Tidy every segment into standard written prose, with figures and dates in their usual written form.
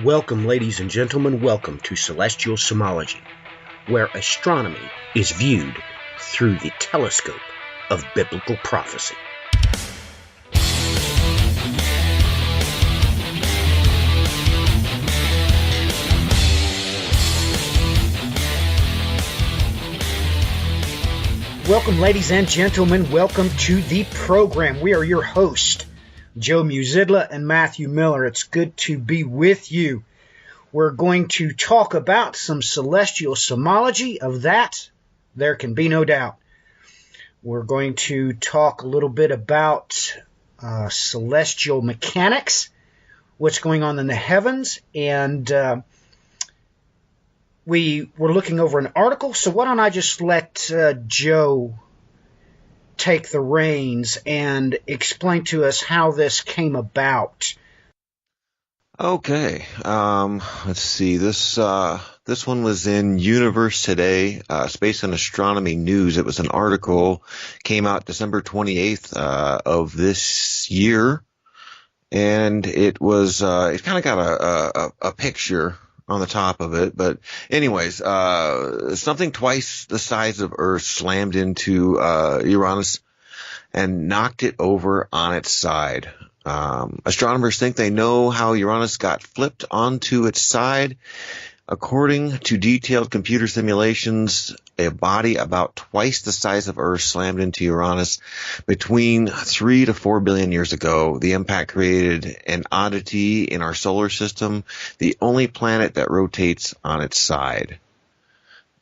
Welcome, ladies and gentlemen, welcome to Celestial Somology, where astronomy is viewed through the telescope of biblical prophecy. Welcome, ladies and gentlemen, welcome to the program. We are your hosts, Joe Muzidla and Matthew Miller. It's good to be with you. We're going to talk about some celestial somology. Of that, there can be no doubt. We're going to talk a little bit about celestial mechanics, what's going on in the heavens, and we were looking over an article, so why don't I just let Joe take the reins and explain to us how this came about. Okay. Let's see. This one was in Universe Today, Space and Astronomy News. It was an article, came out December 28th of this year, and it was it kind of got a picture on the top of it. But anyways, something twice the size of Earth slammed into Uranus and knocked it over on its side. Astronomers think they know how Uranus got flipped onto its side. According to detailed computer simulations, a body about twice the size of Earth slammed into Uranus between 3 to 4 billion years ago. The impact created an oddity in our solar system, the only planet that rotates on its side.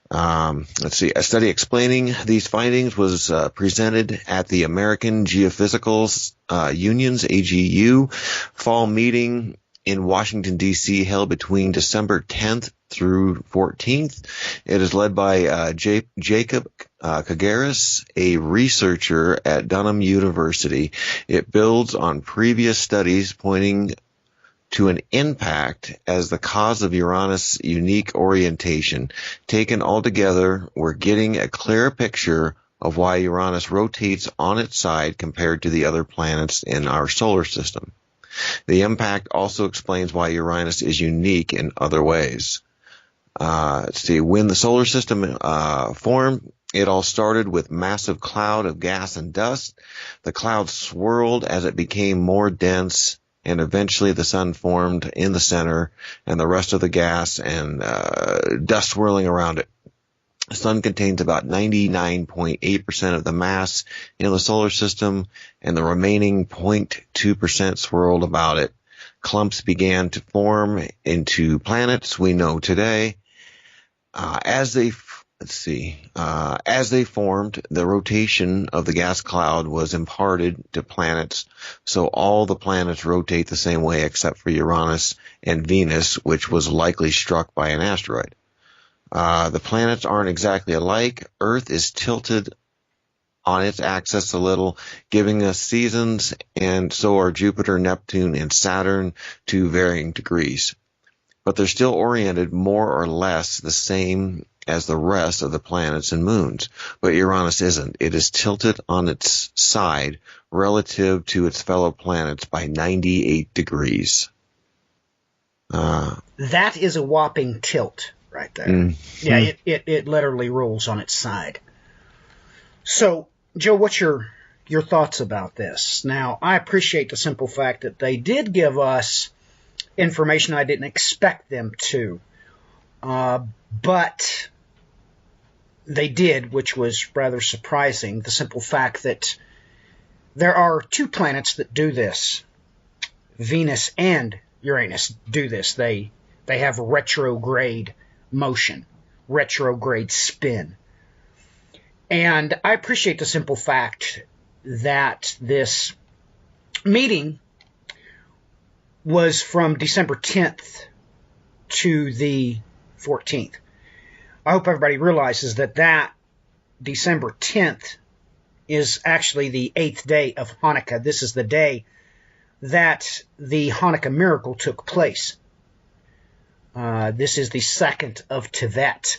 Let's see. A study explaining these findings was presented at the American Geophysical Union's AGU fall meeting in Washington, D.C., held between December 10th through 14th. It is led by Jacob Kagaris, a researcher at Dunham University. It builds on previous studies pointing to an impact as the cause of Uranus' unique orientation. Taken all together, we're getting a clearer picture of why Uranus rotates on its side compared to the other planets in our solar system. The impact also explains why Uranus is unique in other ways. Let's see. When the solar system formed, it all started with massive cloud of gas and dust. The cloud swirled as it became more dense, and eventually the sun formed in the center, and the rest of the gas and dust swirling around it. The sun contains about 99.8% of the mass in the solar system, and the remaining 0.2% swirled about it. Clumps began to form into planets we know today. As they formed, the rotation of the gas cloud was imparted to planets, so all the planets rotate the same way except for Uranus and Venus, which was likely struck by an asteroid. The planets aren't exactly alike. Earth is tilted on its axis a little, giving us seasons, and so are Jupiter, Neptune, and Saturn to varying degrees. But they're still oriented more or less the same as the rest of the planets and moons. But Uranus isn't. It is tilted on its side relative to its fellow planets by 98 degrees. That is a whopping tilt right there. Mm-hmm. Yeah, it literally rolls on its side. So, Joe, what's your thoughts about this? Now, I appreciate the simple fact that they did give us information I didn't expect them to. But they did, which was rather surprising. The simple fact that there are two planets that do this. Venus and Uranus do this. They have retrograde motion, retrograde spin. And I appreciate the simple fact that this meeting was from December 10th to the 14th. I hope everybody realizes that December 10th is actually the 8th day of Hanukkah. This is the day that the Hanukkah miracle took place. This is the 2nd of Tevet.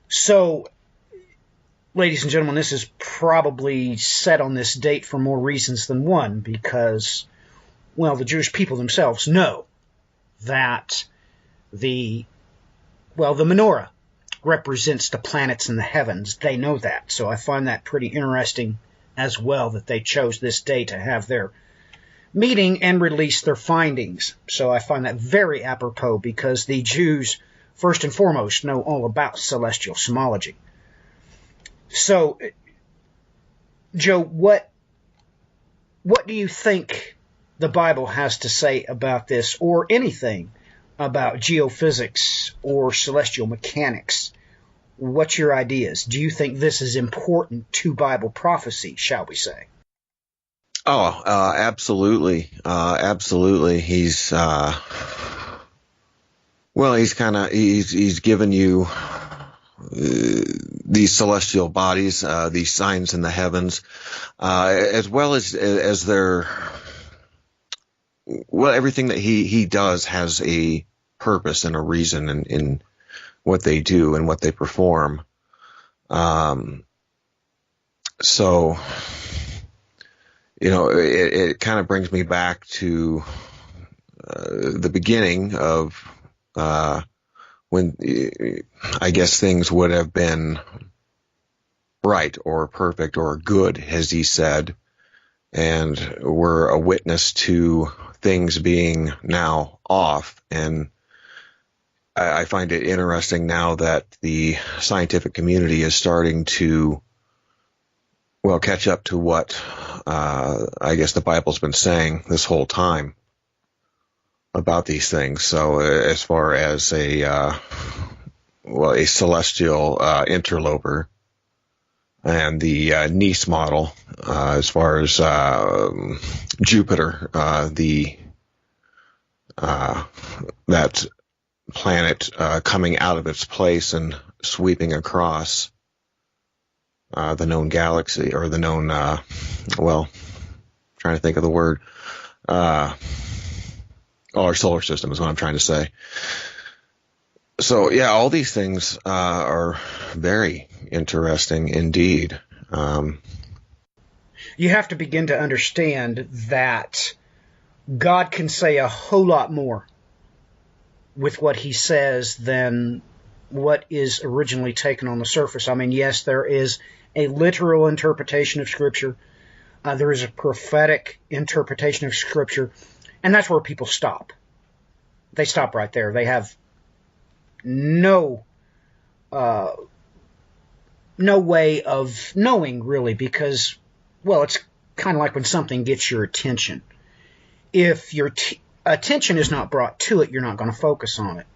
So, ladies and gentlemen, this is probably set on this date for more reasons than one, because, well, the Jewish people themselves know that the menorah represents the planets in the heavens. They know that. So I find that pretty interesting as well, that they chose this day to have their meeting and release their findings. So I find that very apropos, because the Jews, first and foremost, know all about celestial cosmology. So, Joe, what do you think the Bible has to say about this, or anything about geophysics or celestial mechanics? What's your ideas? Do you think this is important to Bible prophecy, shall we say? Oh, absolutely. Absolutely. He's given you these celestial bodies, these signs in the heavens, as well as their, everything that he does has a purpose and a reason in what they do and what they perform. So, it kind of brings me back to the beginning of when I guess things would have been right or perfect or good, as he said, and we're a witness to things being now off. And I find it interesting now that the scientific community is starting to, catch up to what I guess the Bible's been saying this whole time about these things. So as far as a celestial interloper, and the Nice model, as far as Jupiter, that planet coming out of its place and sweeping across the known galaxy, or the known, trying to think of the word, our solar system is what I'm trying to say. So, yeah, all these things are very interesting indeed. You have to begin to understand that God can say a whole lot more with what he says than what is originally taken on the surface. I mean, yes, there is a literal interpretation of Scripture. There is a prophetic interpretation of Scripture. And that's where people stop. They stop right there. They have no way of knowing, really, because, it's kind of like when something gets your attention. If your attention is not brought to it, you're not going to focus on it.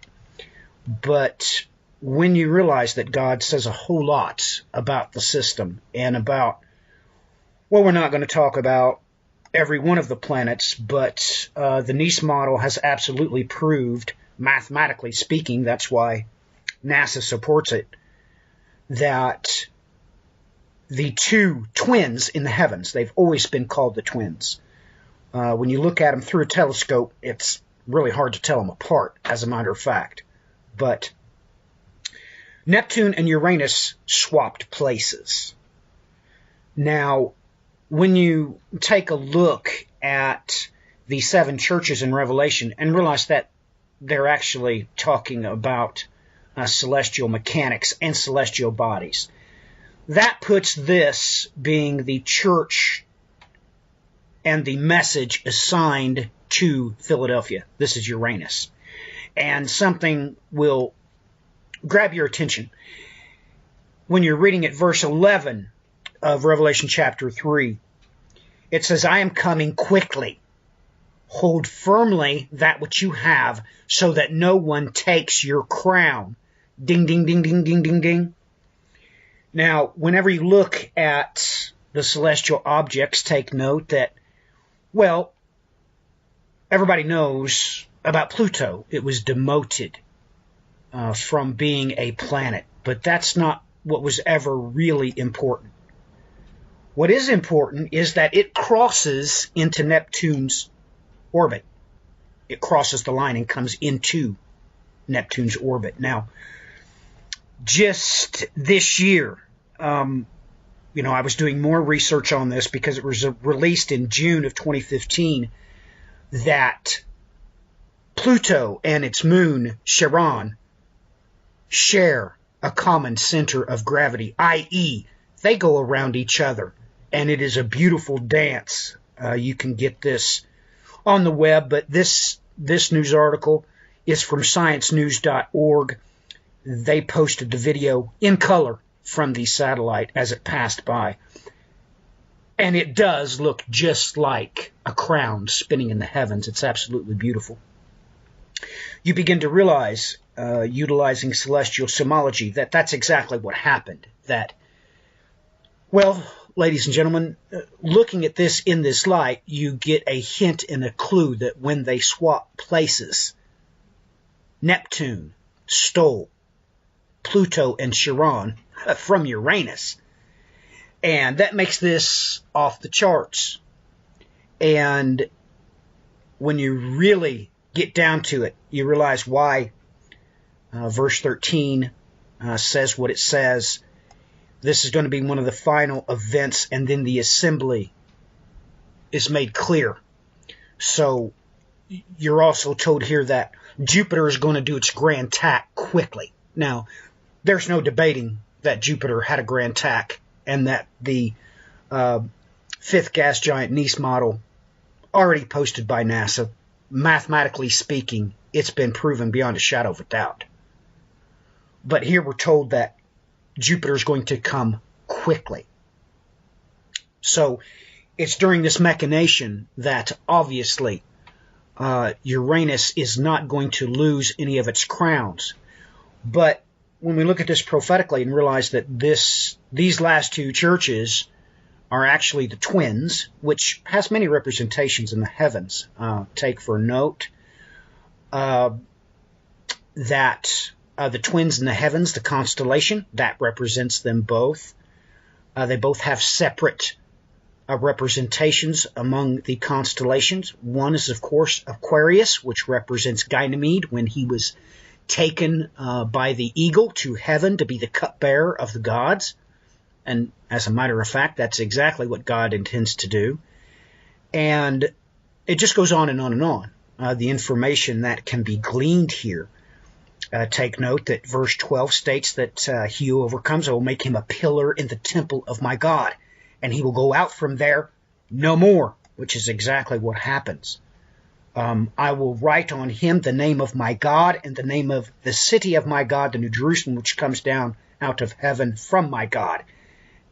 But when you realize that God says a whole lot about the system and about, we're not going to talk about every one of the planets, but the Nice model has absolutely proved, mathematically speaking, that's why NASA supports it, that the two twins in the heavens, they've always been called the twins. When you look at them through a telescope, it's really hard to tell them apart, as a matter of fact. But Neptune and Uranus swapped places. Now, when you take a look at the seven churches in Revelation and realize that they're actually talking about celestial mechanics and celestial bodies, that puts this being the church and the message assigned to Philadelphia. This is Uranus. And something will grab your attention. When you're reading at verse 11 of Revelation chapter 3, it says, I am coming quickly. Hold firmly that which you have, so that no one takes your crown. Ding, ding, ding, ding, ding, ding, ding. Now, whenever you look at the celestial objects, take note that, everybody knows about Pluto. It was demoted from being a planet, but that's not what was ever really important. What is important is that it crosses into Neptune's orbit. It crosses the line and comes into Neptune's orbit. Now, just this year, I was doing more research on this because it was released in June of 2015 that Pluto and its moon, Charon, share a common center of gravity, i.e., they go around each other, and it is a beautiful dance. You can get this on the web, but this news article is from sciencenews.org. They posted the video in color from the satellite as it passed by. And it does look just like a crown spinning in the heavens. It's absolutely beautiful. You begin to realize, utilizing celestial symbology, that that's exactly what happened. That, well, ladies and gentlemen, looking at this in this light, you get a hint and a clue that when they swap places, Neptune stole Pluto and Charon from Uranus. And that makes this off the charts. And when you really get down to it, you realize why verse 13 says what it says. This is going to be one of the final events, and then the assembly is made clear. So you're also told here that Jupiter is going to do its grand tack quickly. Now, there's no debating that Jupiter had a grand tack and that the fifth gas giant Nice model, already posted by NASA, mathematically speaking, it's been proven beyond a shadow of a doubt. But here we're told that Jupiter is going to come quickly. So it's during this machination that obviously Uranus is not going to lose any of its crowns. But when we look at this prophetically and realize that these last two churches are actually the twins, which has many representations in the heavens. Take for note that the twins in the heavens, the constellation, that represents them both. They both have separate representations among the constellations. One is, of course, Aquarius, which represents Ganymede when he was taken by the eagle to heaven to be the cupbearer of the gods. And as a matter of fact, that's exactly what God intends to do. And it just goes on and on and on. The information that can be gleaned here. Take note that verse 12 states that he who overcomes, I will make him a pillar in the temple of my God, and he will go out from there no more, which is exactly what happens. I will write on him the name of my God and the name of the city of my God, the New Jerusalem, which comes down out of heaven from my God,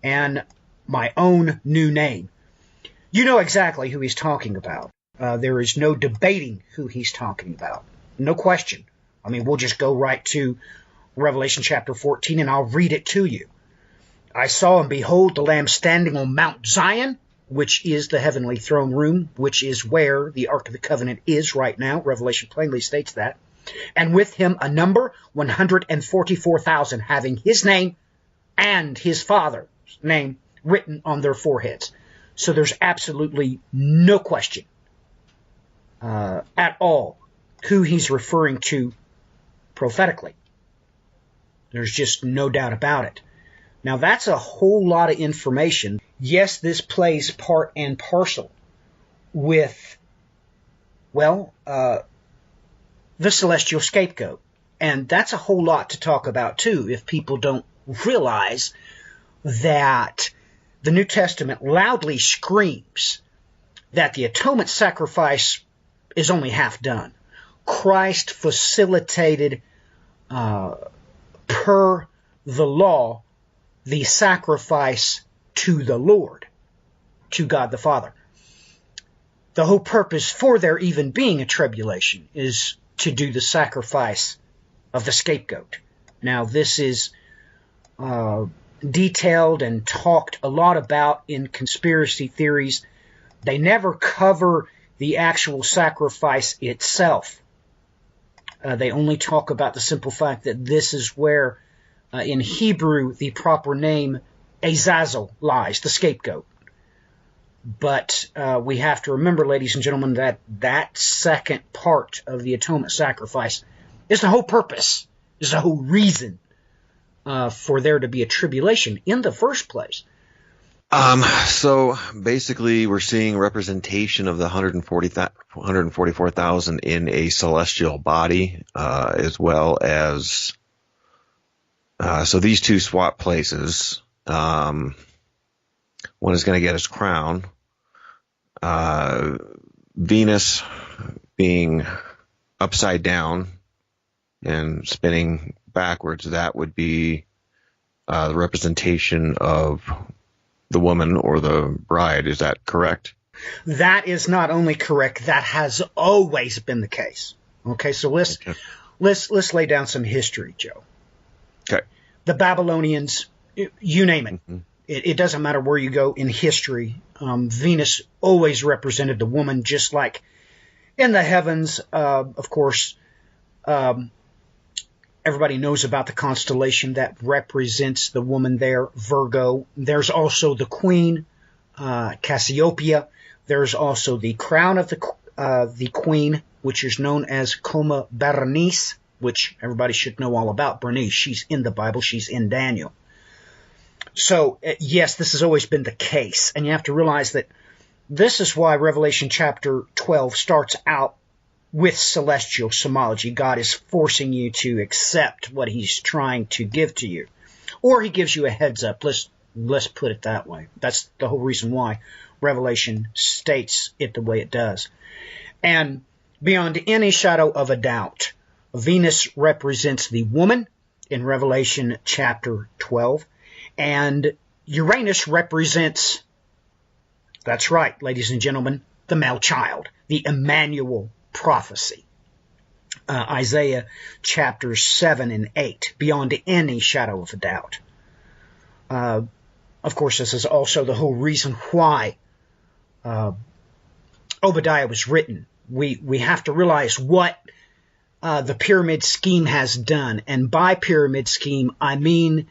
and my own new name. You know exactly who he's talking about. There is no debating who he's talking about. No question. I mean, we'll just go right to Revelation chapter 14, and I'll read it to you. I saw and behold the Lamb standing on Mount Zion, which is the heavenly throne room, which is where the Ark of the Covenant is right now. Revelation plainly states that. And with him a number, 144,000, having his name and his Father's name written on their foreheads. So there's absolutely no question at all who he's referring to prophetically. There's just no doubt about it. Now, that's a whole lot of information. Yes, this plays part and parcel with, well, the celestial scapegoat. And that's a whole lot to talk about, too, if people don't realize that the New Testament loudly screams that the atonement sacrifice is only half done. Christ facilitated, per the law, the sacrifice to the Lord, to God the Father. The whole purpose for there even being a tribulation is to do the sacrifice of the scapegoat. Now, this is detailed and talked a lot about in conspiracy theories. They never cover the actual sacrifice itself. They only talk about the simple fact that this is where, in Hebrew, the proper name Azazel lies, the scapegoat. But we have to remember, ladies and gentlemen, that that second part of the atonement sacrifice is the whole purpose, is the whole reason for there to be a tribulation in the first place. So basically, we're seeing representation of the 144,000 in a celestial body, as well as, so these two swap places. One is going to get his crown. Venus being upside down and spinning backwards, that would be the representation of the woman or the bride. Is that correct? That is not only correct, that has always been the case. Okay, so let's lay down some history, Joe. Okay. The Babylonians, you name it. Mm-hmm. It doesn't matter where you go in history. Venus always represented the woman, just like in the heavens. Of course, everybody knows about the constellation that represents the woman there, Virgo. There's also the queen, Cassiopeia. There's also the crown of the queen, which is known as Coma Berenice, which everybody should know all about. Berenice, she's in the Bible. She's in Daniel. So, yes, this has always been the case. And you have to realize that this is why Revelation chapter 12 starts out with celestial symbology. God is forcing you to accept what he's trying to give to you. Or he gives you a heads up. Let's put it that way. That's the whole reason why Revelation states it the way it does. And beyond any shadow of a doubt, Venus represents the woman in Revelation chapter 12. And Uranus represents, that's right, ladies and gentlemen, the male child, the Emmanuel prophecy. Isaiah chapters 7 and 8, beyond any shadow of a doubt. Of course, this is also the whole reason why Obadiah was written. We have to realize what the pyramid scheme has done. And by pyramid scheme, I mean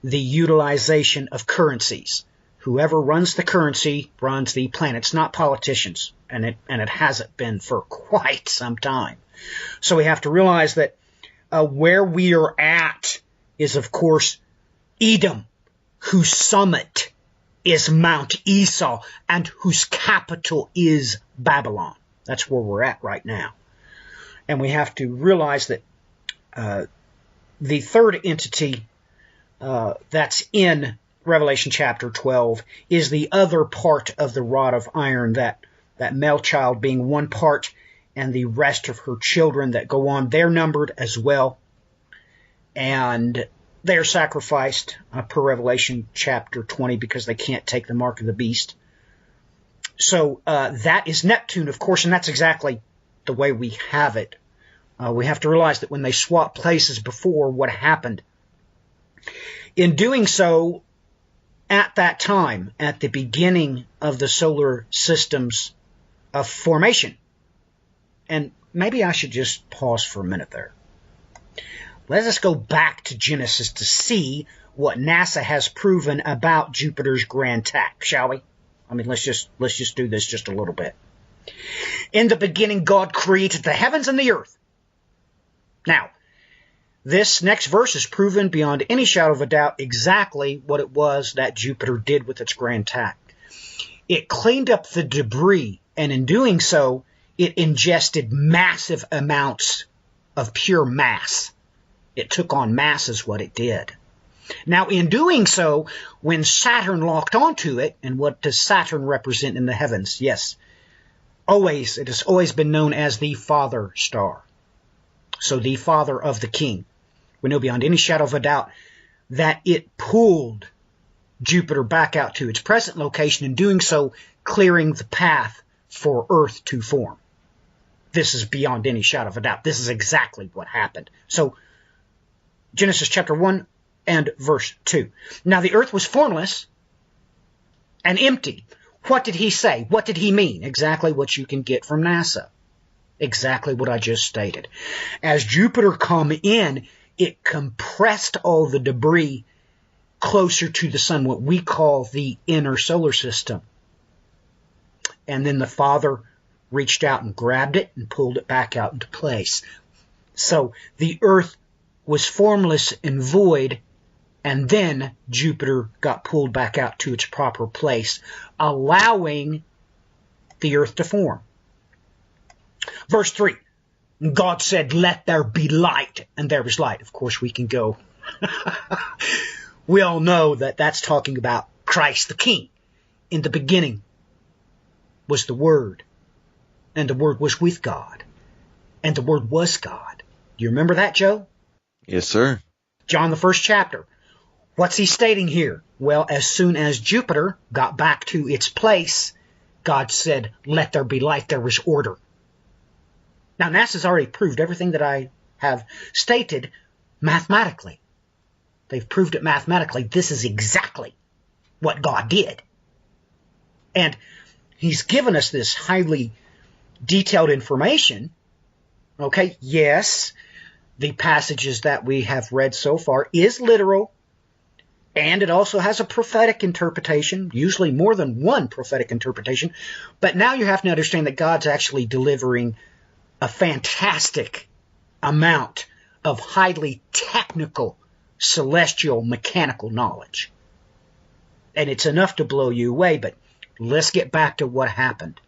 the utilization of currencies. Whoever runs the currency runs the planets, not politicians. And it hasn't been for quite some time. So we have to realize that where we are at is, of course, Edom, whose summit is Mount Esau, and whose capital is Babylon. That's where we're at right now. And we have to realize that the third entity that's in Revelation chapter 12 is the other part of the rod of iron, that male child being one part, and the rest of her children that go on. They're numbered as well. And they are sacrificed per Revelation chapter 20 because they can't take the mark of the beast. So that is Neptune, of course, and that's exactly the way we have it. We have to realize that when they swapped places before, what happened? In doing so, at that time, at the beginning of the solar system's formation, and maybe I should just pause for a minute there. Let us go back to Genesis to see what NASA has proven about Jupiter's grand tack, shall we? I mean, let's just do this just a little bit. In the beginning, God created the heavens and the earth. Now, this next verse is proven beyond any shadow of a doubt exactly what it was that Jupiter did with its grand tack. It cleaned up the debris, and in doing so, it ingested massive amounts of pure mass. It took on mass is what it did. Now, in doing so, when Saturn locked onto it, and what does Saturn represent in the heavens? Yes, it has always been known as the father star. So the father of the king. We know beyond any shadow of a doubt that it pulled Jupiter back out to its present location, in doing so, clearing the path for Earth to form. This is beyond any shadow of a doubt. This is exactly what happened. So, Genesis chapter 1 and verse 2. Now the earth was formless and empty. What did he say? What did he mean? Exactly what you can get from NASA. Exactly what I just stated. As Jupiter come in, it compressed all the debris closer to the sun, what we call the inner solar system. And then the Father reached out and grabbed it and pulled it back out into place. So the earth was formless and void, And then Jupiter got pulled back out to its proper place, allowing the earth to form. Verse 3, God said, let there be light, and there was light. Of course, we can go. We all know that that's talking about Christ the King. In the beginning was the Word, and the Word was with God, and the Word was God. Do you remember that, Joe? Yes, sir. John, the first chapter. What's he stating here? Well, as soon as Jupiter got back to its place, God said, let there be light. There was order. Now, NASA's already proved everything that I have stated mathematically. They've proved it mathematically. This is exactly what God did. And he's given us this highly detailed information. Okay, yes, the passages that we have read so far is literal, and it also has a prophetic interpretation, usually more than one prophetic interpretation. But now you have to understand that God's actually delivering a fantastic amount of highly technical, celestial, mechanical knowledge. And it's enough to blow you away, but let's get back to what happened.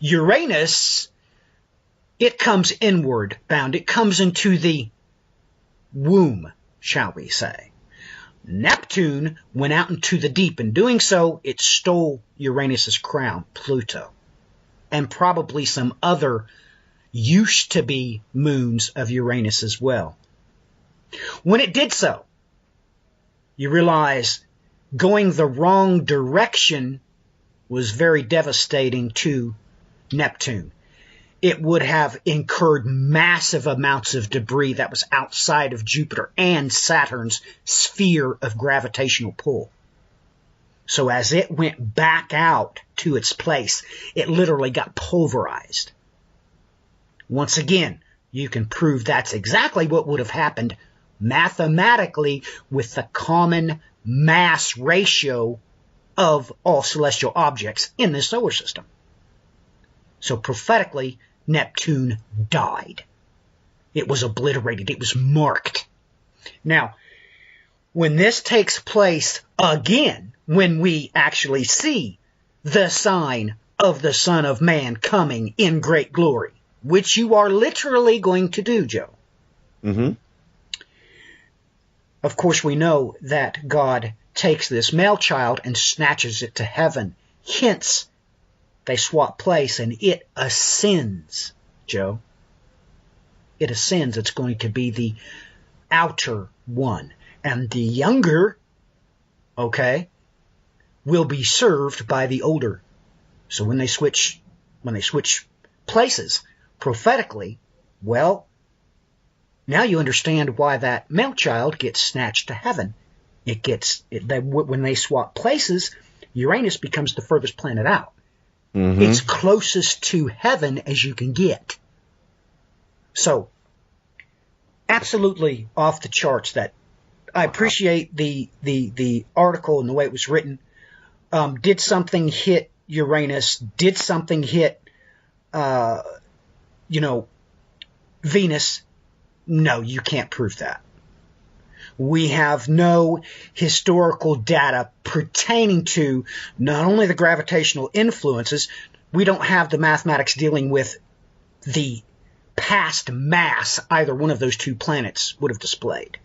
Uranus, it comes inward bound. It comes into the womb, shall we say. Neptune went out into the deep. In doing so, it stole Uranus's crown, Pluto, and probably some other used-to-be moons of Uranus as well. When it did so, you realize going the wrong direction was very devastating to Neptune. It would have incurred massive amounts of debris that was outside of Jupiter and Saturn's sphere of gravitational pull. So as it went back out to its place, it literally got pulverized. Once again, you can prove that's exactly what would have happened mathematically with the common mass ratio of all celestial objects in the solar system. So prophetically, Neptune died. It was obliterated. It was marked. Now, when this takes place again, when we actually see the sign of the Son of Man coming in great glory, which you are literally going to do, Joe. Mm-hmm. Of course, we know that God takes this male child and snatches it to heaven. Hence, they swap place and it ascends, Joe. It ascends. It's going to be the outer one. And the younger, okay, will be served by the older. So when they switch places prophetically, well, now you understand why that male child gets snatched to heaven. When they swap places, Uranus becomes the furthest planet out. Mm-hmm. It's closest to heaven as you can get. So, absolutely off the charts. That I appreciate the article and the way it was written. Did something hit Uranus? Did something hit, Venus? No, you can't prove that. We have no historical data pertaining to not only the gravitational influences, we don't have the mathematics dealing with the past mass either one of those two planets would have displayed.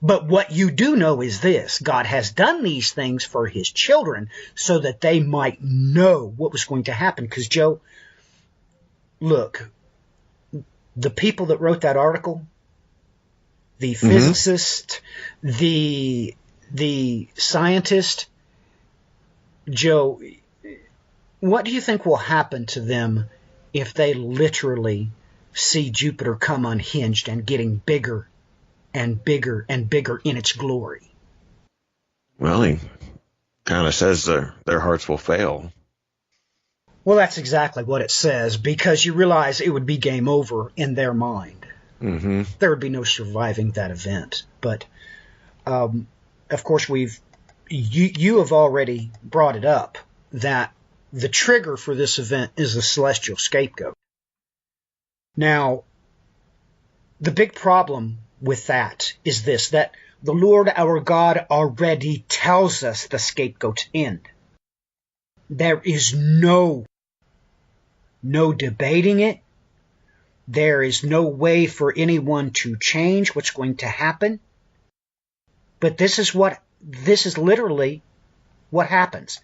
But what you do know is this: God has done these things for his children so that they might know what was going to happen. Because, Joe, look, the people that wrote that article, the physicist, the scientist, Joe, what do you think will happen to them if they literally see Jupiter come unhinged and getting bigger and bigger and bigger in its glory? Well, he kind of says their hearts will fail. Well, that's exactly what it says, because you realize it would be game over in their mind. Mm-hmm. There would be no surviving that event. But, of course, you have already brought it up that the trigger for this event is the celestial scapegoat. Now, the big problem with that is this, that The Lord our God already tells us the scapegoat's end. There is no debating it. There is no way for anyone to change what's going to happen. But this is literally what happens.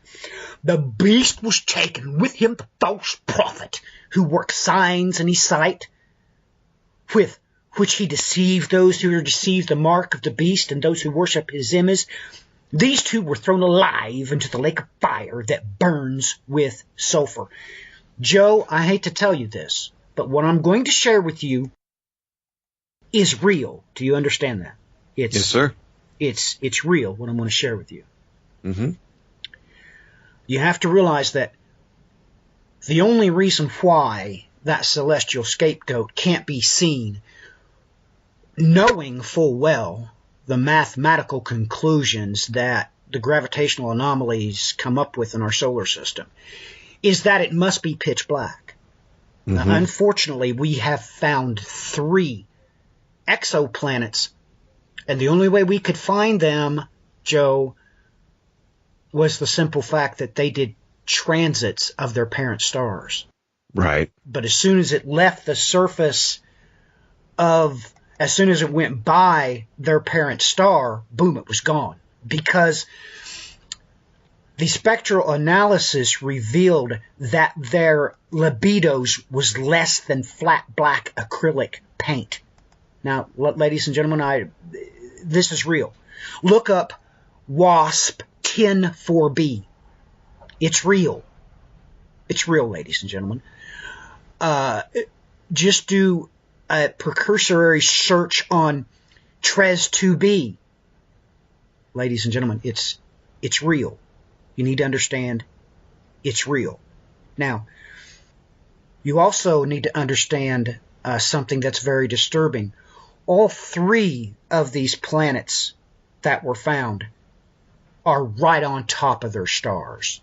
The beast was taken, with him the false prophet, who worked signs in his sight, with which he deceived those who received the mark of the beast and those who worship his image. These two were thrown alive into the lake of fire that burns with sulfur. Joe, I hate to tell you this, but what I'm going to share with you is real. Do you understand that? Yes, sir. It's real, what I'm going to share with you. Mm-hmm. You have to realize that the only reason why that celestial scapegoat can't be seen, knowing full well the mathematical conclusions that the gravitational anomalies come up with in our solar system, is that it must be pitch black. Mm-hmm. Unfortunately, we have found 3 exoplanets, and the only way we could find them, Joe, was the simple fact that they did transits of their parent stars. Right. But as soon as it left the surface as soon as it went by their parent star, boom, it was gone. Because the spectral analysis revealed that their libidos was less than flat black acrylic paint. Now, ladies and gentlemen, this is real. Look up WASP 10-4B. It's real. It's real, ladies and gentlemen. Just do a precursory search on TRES 2B. Ladies and gentlemen, it's real. You need to understand it's real. Now, you also need to understand something that's very disturbing. All 3 of these planets that were found are right on top of their stars.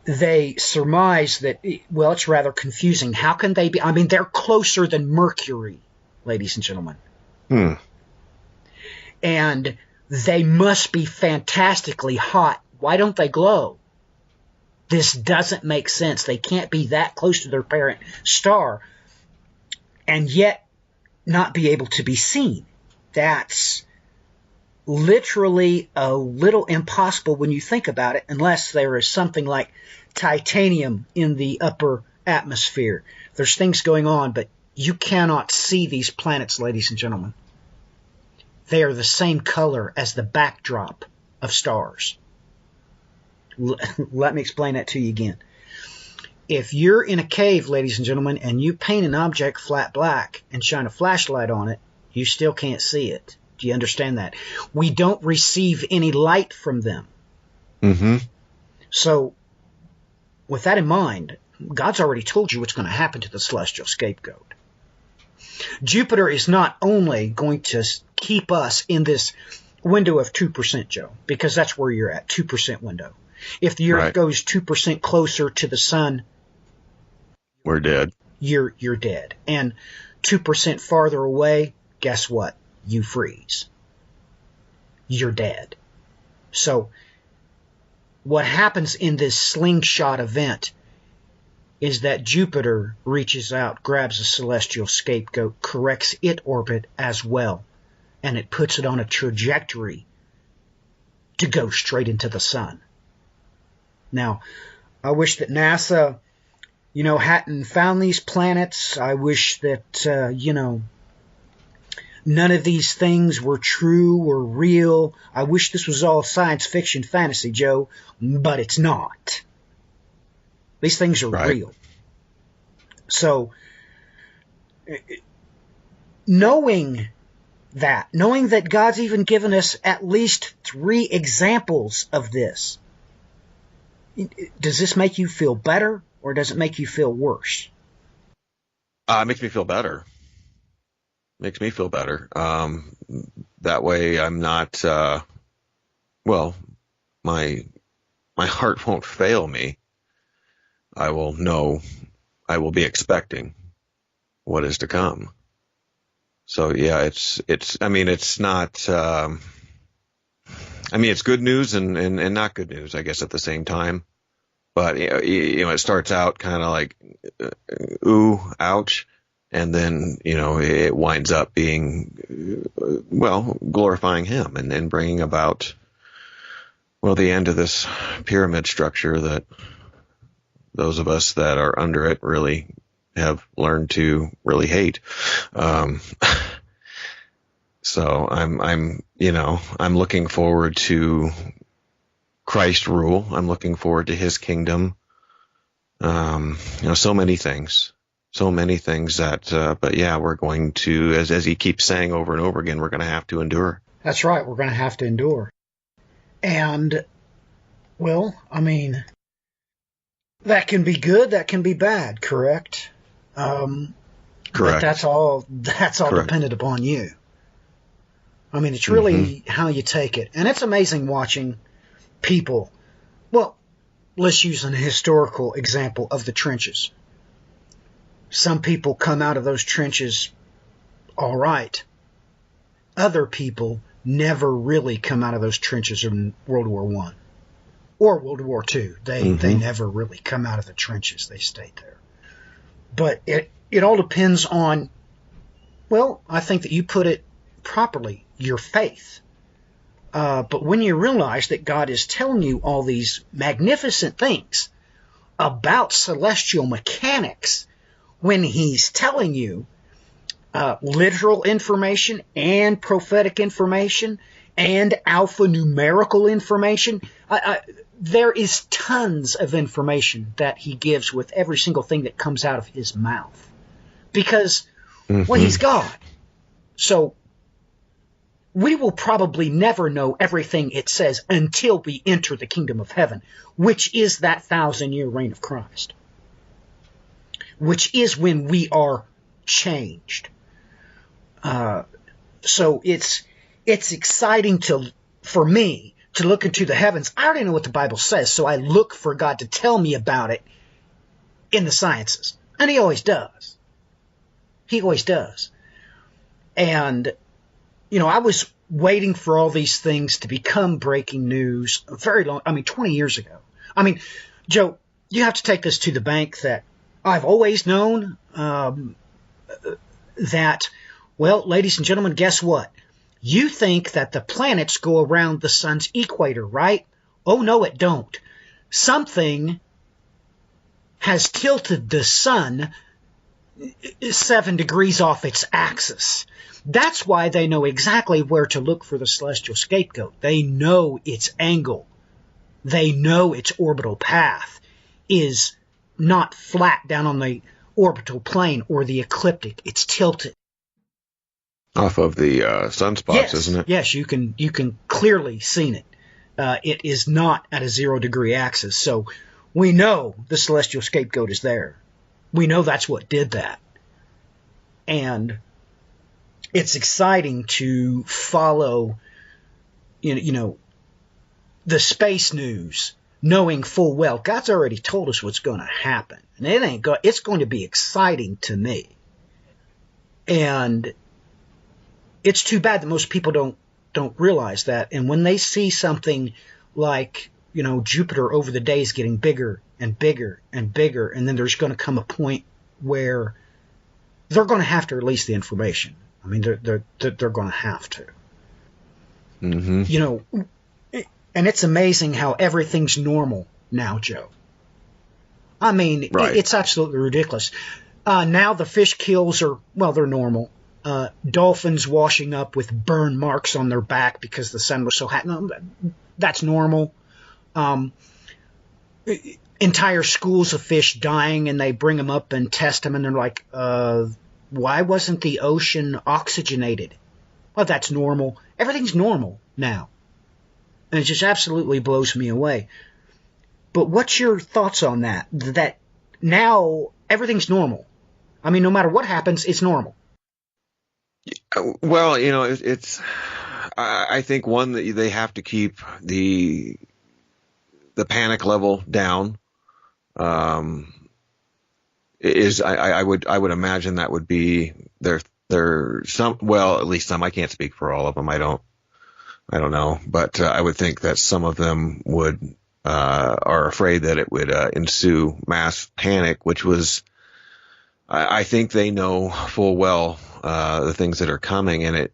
They surmise that, well, it's rather confusing. How can they be? I mean, they're closer than Mercury, ladies and gentlemen. And they must be fantastically hot. Why don't they glow? This doesn't make sense. They can't be that close to their parent star and yet not be able to be seen. That's literally a little impossible when you think about it, unless there is something like titanium in the upper atmosphere. There's things going on, but you cannot see these planets, ladies and gentlemen. They are the same color as the backdrop of stars. Let me explain that to you again. If you're in a cave, ladies and gentlemen, and you paint an object flat black and shine a flashlight on it, you still can't see it. Do you understand that? We don't receive any light from them. Mm-hmm. So, with that in mind, God's already told you what's going to happen to the celestial scapegoat. Jupiter is not only going to keep us in this window of 2%, Joe, because that's where you're at, 2% window. If the Earth goes 2% closer to the sun, we're dead. You're dead. And 2% farther away, guess what? You freeze. You're dead. So what happens in this slingshot event is that Jupiter reaches out, grabs a celestial scapegoat, corrects its orbit as well, and it puts it on a trajectory to go straight into the sun. Now, I wish that NASA, hadn't found these planets. I wish that, none of these things were true or real. I wish this was all science fiction fantasy, Joe, but it's not. These things are real. So, knowing that God's even given us at least 3 examples of this, does this make you feel better or does it make you feel worse? It makes me feel better. Makes me feel better. That way I'm not, my heart won't fail me. I will be expecting what is to come. So yeah, I mean, it's not, I mean, it's good news and not good news, I guess, at the same time. But it starts out kind of like, ooh, ouch. And then, it winds up being, well, glorifying him and bringing about, well, the end of this pyramid structure that those of us that are under it really have learned to really hate. So I'm looking forward to Christ rule. I'm looking forward to his kingdom. So many things that, but yeah, we're going to, as he keeps saying over and over again, we're going to have to endure. That's right. We're going to have to endure. And, well, I mean, that can be good, that can be bad, correct? Correct. But that's all Correct. dependent upon you. I mean, it's really how you take it. And it's amazing watching people. Well, let's use an historical example of the trenches. Some people come out of those trenches all right. Other people never really come out of those trenches in World War I or World War II. They never really come out of the trenches. They stayed there. But it all depends on, well, I think that you put it properly, your faith. But when you realize that God is telling you all these magnificent things about celestial mechanics, when he's telling you literal information and prophetic information and alphanumerical information, there is tons of information that he gives with every single thing that comes out of his mouth. Because, well, he's God. So we will probably never know everything it says until we enter the kingdom of heaven, which is that 1,000-year reign of Christ, which is when we are changed. So it's exciting for me to look into the heavens. I already know what the Bible says, so I look for God to tell me about it in the sciences. And he always does. He always does. And, I was waiting for all these things to become breaking news very long, 20 years ago. Joe, you have to take this to the bank that I've always known that, well, ladies and gentlemen, guess what? You think that the planets go around the sun's equator, right? Oh, no, it don't. Something has tilted the sun 7 degrees off its axis. That's why they know exactly where to look for the celestial scapegoat. They know its angle. They know its orbital path is not flat down on the orbital plane or the ecliptic. It's tilted. Off of the sunspots, yes, isn't it? Yes, you can clearly see it. It is not at a 0 degree axis. So we know the celestial scapegoat is there. We know that's what did that. And it's exciting to follow, the space news, knowing full well God's already told us what's going to happen. And it's going to be exciting to me. And it's too bad that most people don't realize that. And when they see something like, Jupiter over the days getting bigger and bigger and bigger, and then there's going to come a point where they're going to have to release the information. They're going to have to. And it's amazing how everything's normal now, Joe. Right. It's absolutely ridiculous. Now the fish kills they're normal. Dolphins washing up with burn marks on their back because the sun was so hot. No, that's normal. Entire schools of fish dying, and they bring them up and test them, and they're like, why wasn't the ocean oxygenated? Well, that's normal. Everything's normal now. And it just absolutely blows me away. But what's your thoughts on that? That now everything's normal. No matter what happens, it's normal. Well, it's. I think one that they have to keep the panic level down. I would imagine that would be their Well, at least some. I can't speak for all of them. I don't know, but I would think that some of them are afraid that it would ensue mass panic, which was, I think they know full well the things that are coming, and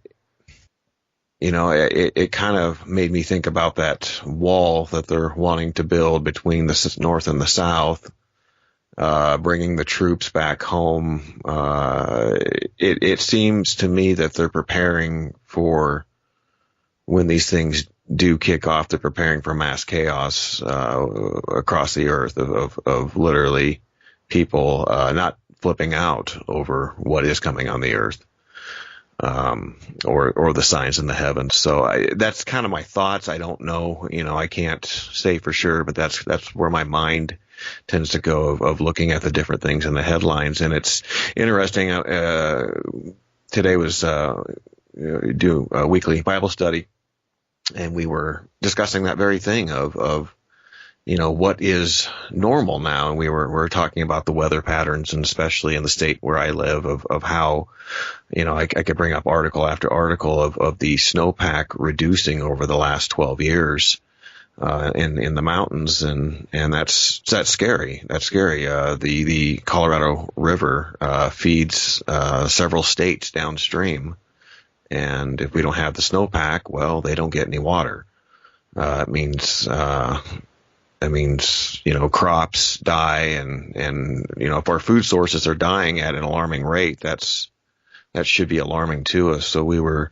it kind of made me think about that wall that they're wanting to build between the North and the South, bringing the troops back home. It seems to me that they're preparing for when these things do kick off. They're preparing for mass chaos across the earth of literally people not flipping out over what is coming on the earth. Or the signs in the heavens. So that's kind of my thoughts. I don't know, I can't say for sure, but that's where my mind tends to go of looking at the different things in the headlines. And it's interesting. Today was, do a weekly Bible study, and we were discussing that very thing of what is normal now. And we were talking about the weather patterns, and especially in the state where I live, of how, I could bring up article after article of the snowpack reducing over the last 12 years, in the mountains. And that's scary. That's scary. The Colorado River, feeds, several states downstream. And if we don't have the snowpack, well, they don't get any water. It means crops die, and if our food sources are dying at an alarming rate, that should be alarming to us. So we were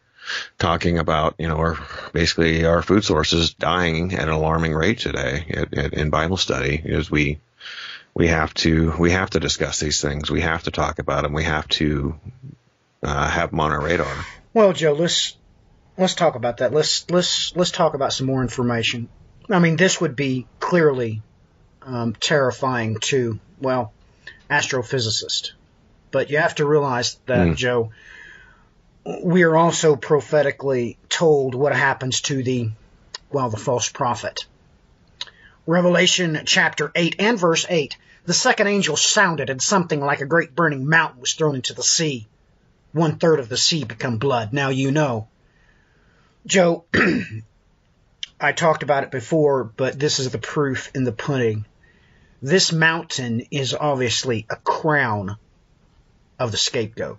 talking about, our food sources dying at an alarming rate today in Bible study, is we have to discuss these things. We have to talk about them. We have to have them on our radar. Well, Joe, let's talk about that. Let's talk about some more information. I mean, this would be clearly terrifying to, astrophysicists. But you have to realize that, Joe, we are also prophetically told what happens to the false prophet. Revelation chapter 8 and verse 8, the second angel sounded, and something like a great burning mountain was thrown into the sea. 1/3 of the sea become blood. Now you know. Joe, I talked about it before, but this is the proof in the pudding. This mountain is obviously a crown of the scapegoat.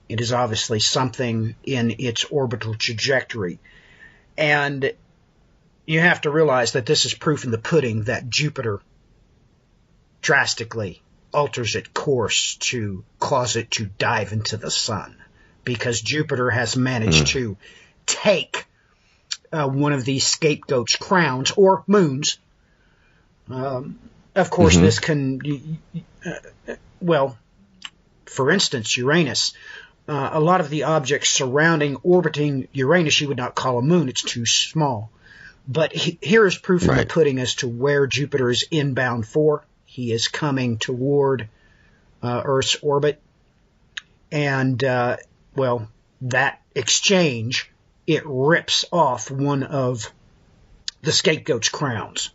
It is obviously something in its orbital trajectory. And you have to realize that this is proof in the pudding that Jupiter drastically alters its course to cause it to dive into the sun, because Jupiter has managed to take one of these scapegoats' crowns or moons. Of course, this can, for instance, Uranus. A lot of the objects surrounding, orbiting Uranus, you would not call a moon. It's too small. But here is proof in the pudding as to where Jupiter is inbound for. He is coming toward Earth's orbit. And, that exchange, it rips off one of the scapegoat's crowns,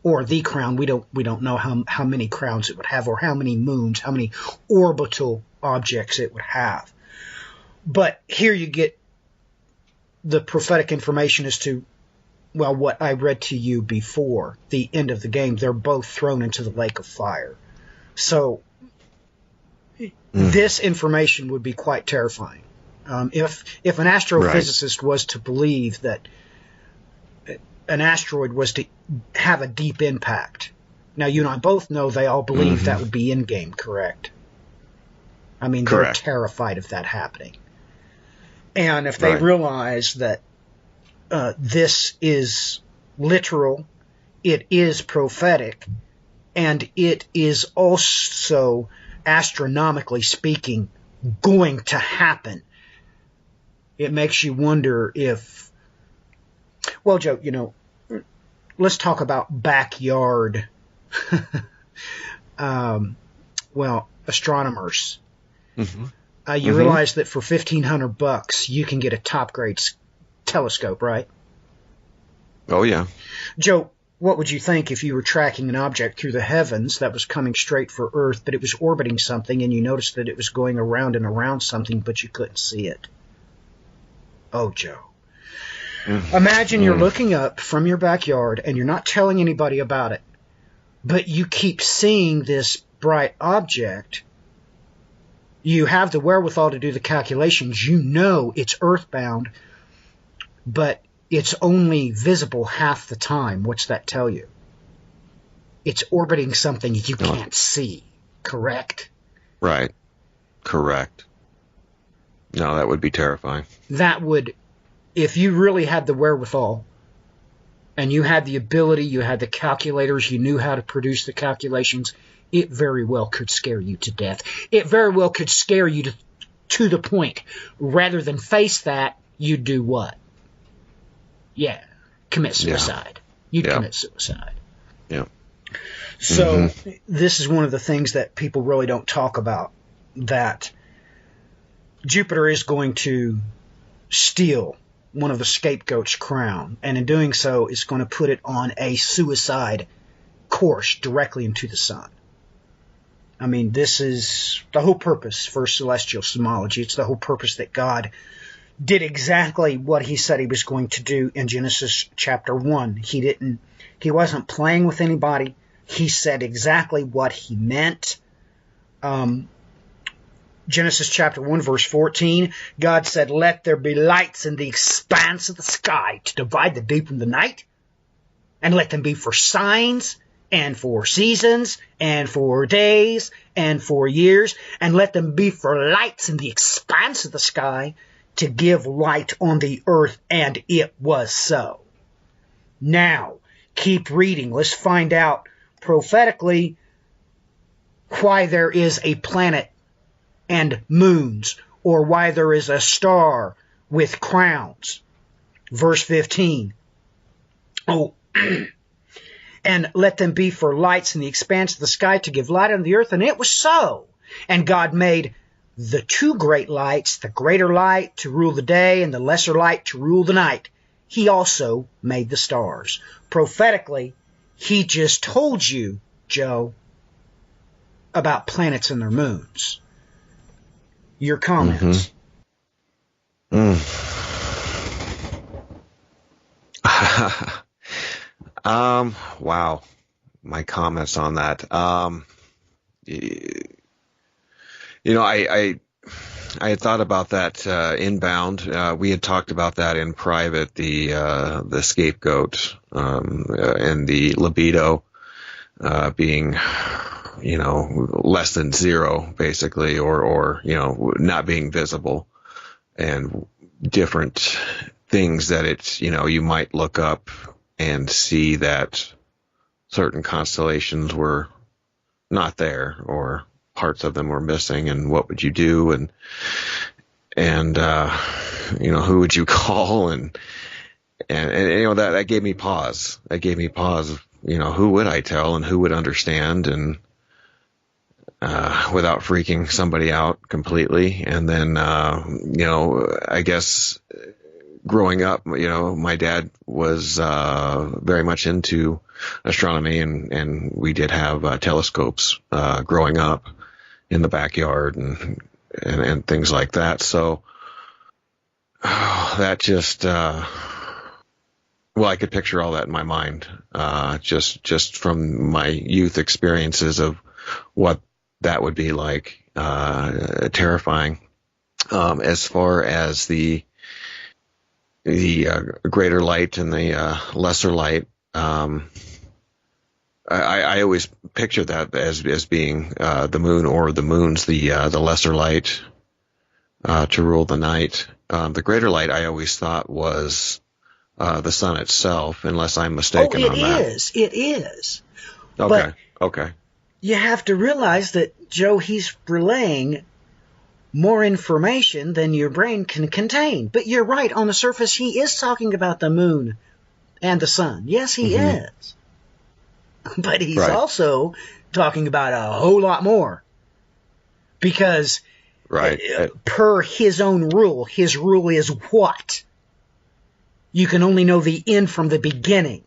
or the crown. We don't know how many crowns it would have, or how many moons, how many orbital objects it would have. But here you get the prophetic information as to, what I read to you before the end of the game. They're both thrown into the lake of fire. So this information would be quite terrifying. If an astrophysicist was to believe that an asteroid was to have a deep impact. Now, you and I both know they all believe that would be in-game, correct? I mean, they're terrified of that happening. And if they realize that this is literal, it is prophetic, and it is also, astronomically speaking, going to happen, it makes you wonder if... Well, Joe, let's talk about backyard, astronomers. You realize that for $1,500 you can get a top grade telescope, right? Oh, yeah. Joe, what would you think if you were tracking an object through the heavens that was coming straight for Earth, but it was orbiting something, and you noticed that it was going around and around something, but you couldn't see it? Oh, Joe. Imagine you're looking up from your backyard, and you're not telling anybody about it, but you keep seeing this bright object. You have the wherewithal to do the calculations. You know it's earthbound, but it's only visible half the time. What's that tell you? It's orbiting something you can't see, correct? Right. Correct. No, that would be terrifying. That would, if you really had the wherewithal, and you had the ability, you had the calculators, you knew how to produce the calculations, it very well could scare you to death. It very well could scare you to the point. Rather than face that, you'd do what? Yeah, commit suicide. You'd commit suicide. Yeah. So this is one of the things that people really don't talk about, that Jupiter is going to steal one of the scapegoat's crown, and in doing so is going to put it on a suicide course directly into the sun. I mean, this is the whole purpose for celestial symbology. It's the whole purpose that God did exactly what he said he was going to do in Genesis chapter 1. He wasn't playing with anybody. He said exactly what he meant. Genesis chapter 1, verse 14, God said, "Let there be lights in the expanse of the sky to divide the day from the night, and let them be for signs, and for seasons, and for days, and for years, and let them be for lights in the expanse of the sky, to give light on the earth," and it was so. Now, keep reading. Let's find out prophetically why there is a planet and moons, or why there is a star with crowns. Verse 15. And let them be for lights in the expanse of the sky to give light on the earth, and it was so. And God made the two great lights, the greater light to rule the day, and the lesser light to rule the night. He also made the stars. Prophetically, he just told you, Joe, about planets and their moons. Your comments. Wow. My comments on that. I had thought about that inbound. We had talked about that in private, the scapegoat and the libido being, less than zero, basically, or not being visible, and different things that it's, you might look up and see that certain constellations were not there, or parts of them were missing, and what would you do, and who would you call, and that gave me pause. That gave me pause. Who would I tell, and who would understand, and without freaking somebody out completely. And then I guess growing up, my dad was very much into astronomy, and we did have telescopes growing up in the backyard and things like that. So that just I could picture all that in my mind, just from my youth experiences of what that would be like, terrifying. As far as the greater light and the lesser light, I always picture that as being the moon, or the moon's the lesser light to rule the night. The greater light I always thought was the sun itself, unless I'm mistaken on that. It is. Okay. But okay. You have to realize that, Joe, he's relaying more information than your brain can contain. But you're right. On the surface, he is talking about the moon and the sun. Yes, he is. But he's also talking about a whole lot more. Because per his own rule, his rule is what? You can only know the end from the beginning.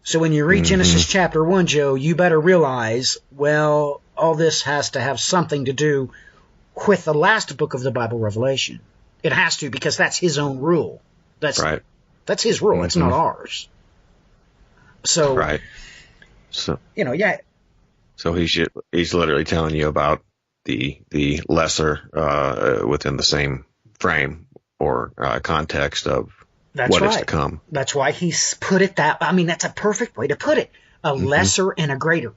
So when you read Genesis chapter 1, Joe, you better realize, well, all this has to have something to do with the last book of the Bible, Revelation. It has to, because that's his own rule. That's right. That's his rule. It's not ours. So, right. So, yeah. So he's literally telling you about the lesser within the same frame or context of what is to come. That's why he's put it that. I mean, that's a perfect way to put it. A lesser and a greater.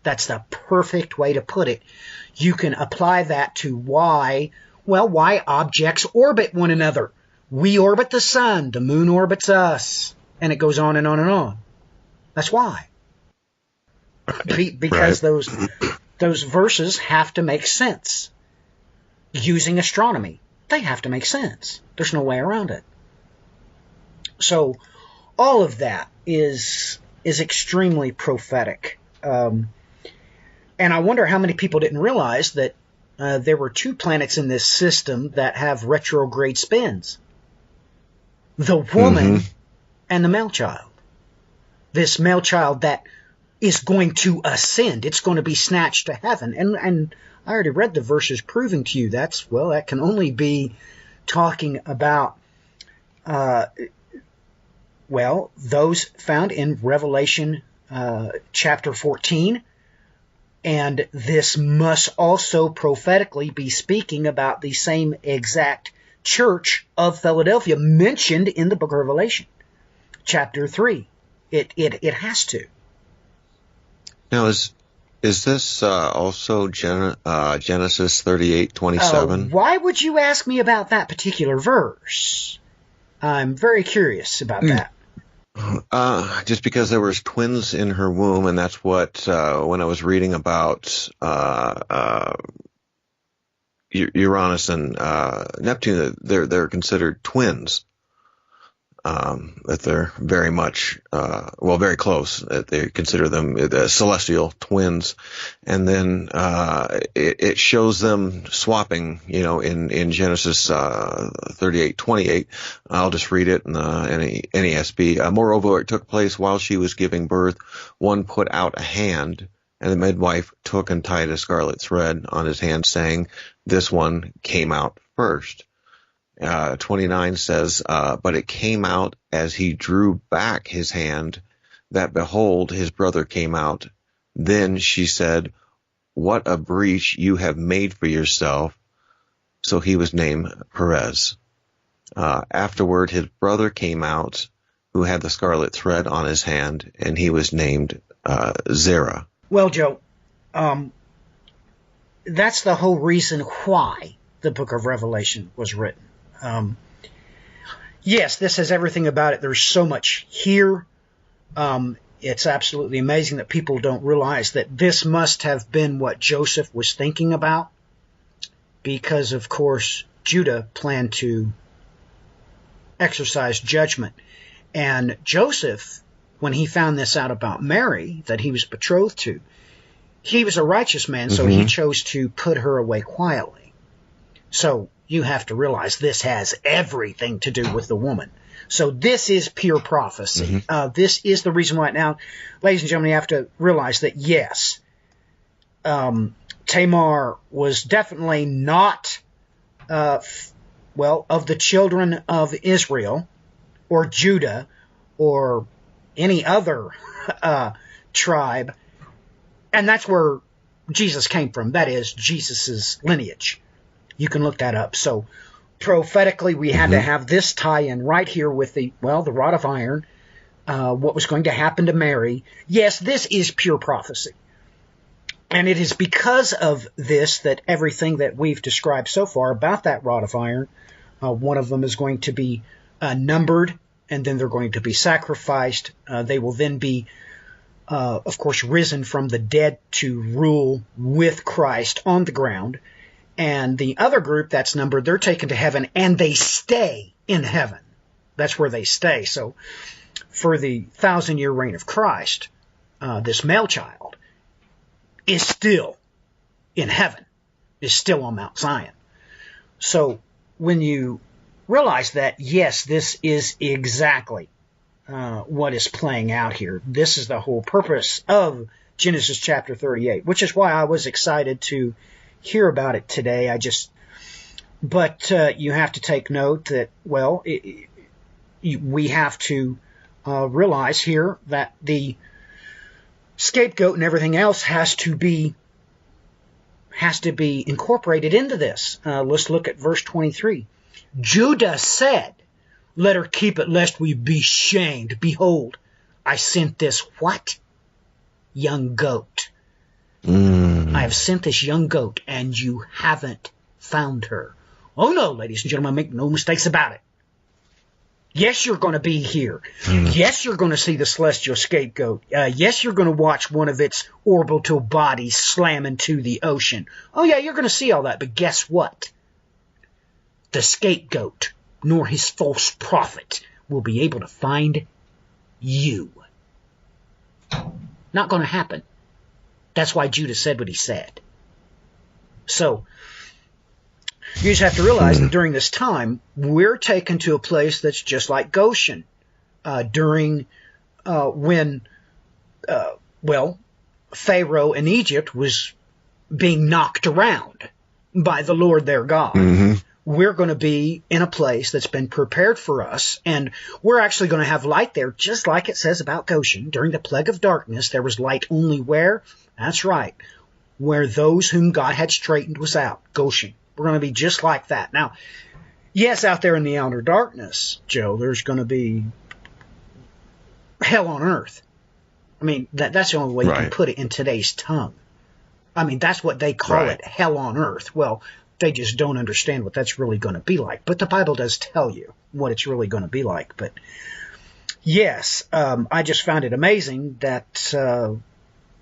That's the perfect way to put it. You can apply that to why objects orbit one another. We orbit the sun, the moon orbits us, and it goes on and on and on. That's why. Because those verses have to make sense. Using astronomy, they have to make sense. There's no way around it. So all of that is extremely prophetic. And I wonder how many people didn't realize that there were 2 planets in this system that have retrograde spins. The woman and the male child. This male child that is going to ascend. It's going to be snatched to heaven. And I already read the verses proving to you that can only be talking about, those found in Revelation chapter 14. And this must also prophetically be speaking about the same exact church of Philadelphia mentioned in the book of Revelation, chapter 3. It has to. Now, is this also Genesis 38:27? Why would you ask me about that particular verse? I'm very curious about that. Just because there was twins in her womb, and that's what when I was reading about Uranus and Neptune, they're considered twins. That they're very much, very close. That they consider them celestial twins, and then it shows them swapping. In Genesis 38:28. I'll just read it in the NASB. Moreover, it took place while she was giving birth. One put out a hand, and the midwife took and tied a scarlet thread on his hand, saying, "This one came out first." 29 says, but it came out as he drew back his hand, that behold, his brother came out. Then she said, "What a breach you have made for yourself." So he was named Perez. Afterward, his brother came out, who had the scarlet thread on his hand, and he was named Zerah. Well, Joe, that's the whole reason why the book of Revelation was written. Yes, this has everything about it. There's so much here. It's absolutely amazing that people don't realize that this must have been what Joseph was thinking about, because, of course, Judah planned to exercise judgment. And Joseph, when he found this out about Mary, that he was betrothed to, he was a righteous man, so he chose to put her away quietly. So you have to realize this has everything to do with the woman. So this is pure prophecy. This is the reason why. Now, ladies and gentlemen, you have to realize that, yes, Tamar was definitely not, of the children of Israel or Judah or any other tribe. And that's where Jesus came from. That is Jesus's lineage. You can look that up. So prophetically, we had to have this tie-in right here with the rod of iron, what was going to happen to Mary. Yes, this is pure prophecy. And it is because of this that everything that we've described so far about that rod of iron, one of them is going to be numbered, and then they're going to be sacrificed. They will then be, of course, risen from the dead to rule with Christ on the ground. And the other group that's numbered, they're taken to heaven, and they stay in heaven. That's where they stay. So for the 1,000-year reign of Christ, this male child is still in heaven, is still on Mount Zion. So when you realize that, yes, this is exactly what is playing out here. This is the whole purpose of Genesis chapter 38, which is why I was excited to hear about it today. But you have to take note that, well, we have to realize here that the scapegoat and everything else has to be incorporated into this. Let's look at verse 23. Judah said, "Let her keep it, lest we be shamed. Behold, I sent this" what? "Young goat. I have sent this young goat, and you haven't found her." Oh no, ladies and gentlemen, make no mistakes about it. Yes, you're going to be here. Yes, you're going to see the celestial scapegoat. Yes, you're going to watch one of its orbital bodies slam into the ocean. Oh yeah, you're going to see all that. But guess what? The scapegoat, nor his false prophet, will be able to find you. Not going to happen. That's why Judah said what he said. So, you just have to realize that during this time, we're taken to a place that's just like Goshen. When Pharaoh in Egypt was being knocked around by the Lord their God. Mm-hmm. We're going to be in a place that's been prepared for us, and we're actually going to have light there, just like it says about Goshen. During the plague of darkness, there was light only where? That's right, where those whom God had straightened was out, Goshen. We're going to be just like that. Now, yes, out there in the outer darkness, Joe, there's going to be hell on earth. I mean, that's the only way you can put it in today's tongue. I mean, that's what they call it, hell on earth. Well, they just don't understand what that's really going to be like. But the Bible does tell you what it's really going to be like. But yes, I just found it amazing that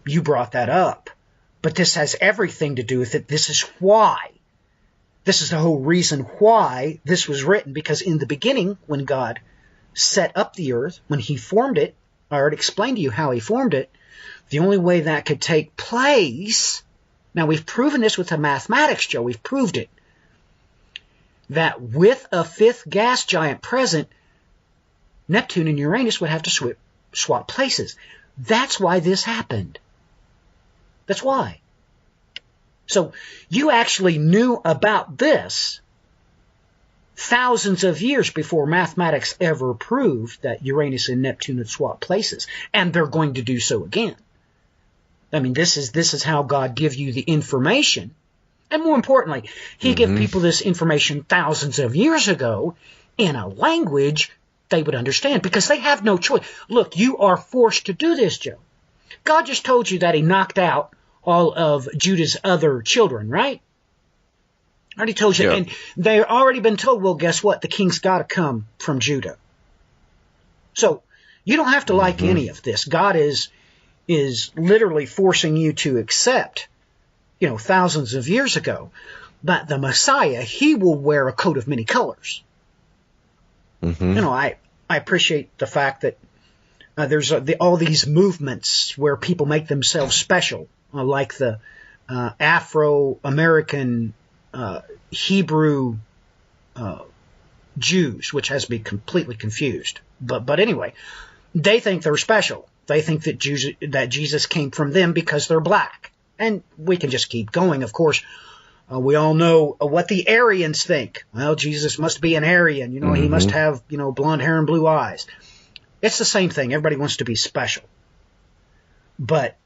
you brought that up. But this has everything to do with it. This is why. This is the whole reason why this was written, because in the beginning, when God set up the earth, when he formed it, I already explained to you how he formed it, the only way that could take place, now we've proven this with the mathematics, Joe, we've proved it, that with a fifth gas giant present, Neptune and Uranus would have to swap places. That's why this happened. That's why. So you actually knew about this thousands of years before mathematics ever proved that Uranus and Neptune would swap places, and they're going to do so again. I mean, this is how God gives you the information, and more importantly, he gave people this information thousands of years ago in a language they would understand, because they have no choice. Look, you are forced to do this, Joe. God just told you that he knocked out all of Judah's other children, right? I already told you. Yeah. And they've already been told, well, guess what? The king's got to come from Judah. So you don't have to like any of this. God is literally forcing you to accept, thousands of years ago, that the Messiah, he will wear a coat of many colors. I appreciate the fact that there's all these movements where people make themselves special. Like the Afro-American Hebrew Jews, which has me completely confused. But anyway, they think they're special. They think that Jesus came from them because they're black. And we can just keep going. Of course, we all know what the Aryans think. Well, Jesus must be an Aryan. He must have, blonde hair and blue eyes. It's the same thing. Everybody wants to be special. But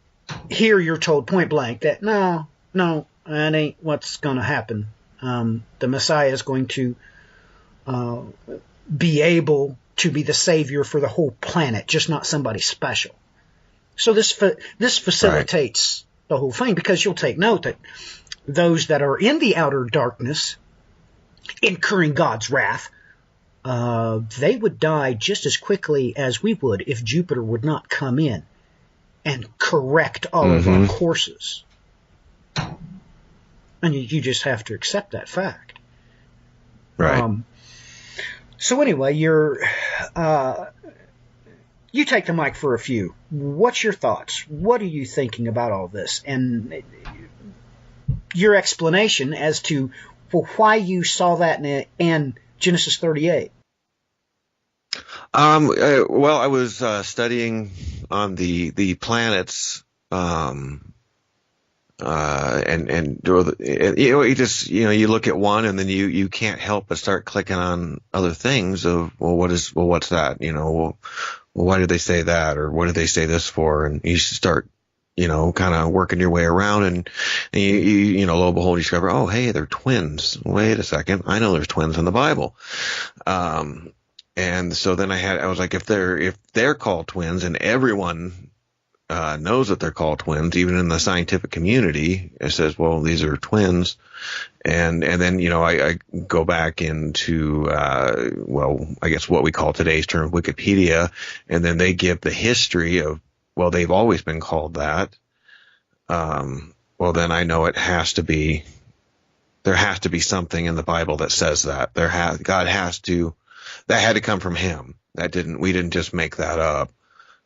here you're told point blank that no, that ain't what's going to happen. The Messiah is going to be able to be the Savior for the whole planet, just not somebody special. So this facilitates the whole thing, because you'll take note that those that are in the outer darkness, incurring God's wrath, they would die just as quickly as we would if Jupiter would not come in and correct all of our courses. And you just have to accept that fact. Right. So anyway, you take the mic for a few. What's your thoughts? What are you thinking about all this? And your explanation as to why you saw that in Genesis 38. Well, I was studying on the planets, you just you look at one and then you can't help but start clicking on other things of what's that, well, why did they say that, or what did they say this for, and you start kind of working your way around, and lo and behold, you discover, oh, hey, they're twins. Wait a second, I know there's twins in the Bible. And so then I was like, if they're called twins, and everyone knows that they're called twins, even in the scientific community, it says, well, these are twins. And then, I go back into, I guess what we call today's term, Wikipedia, and then they give the history of, well, they've always been called that. Well, then I know there has to be something in the Bible that says that. that had to come from him. We didn't just make that up.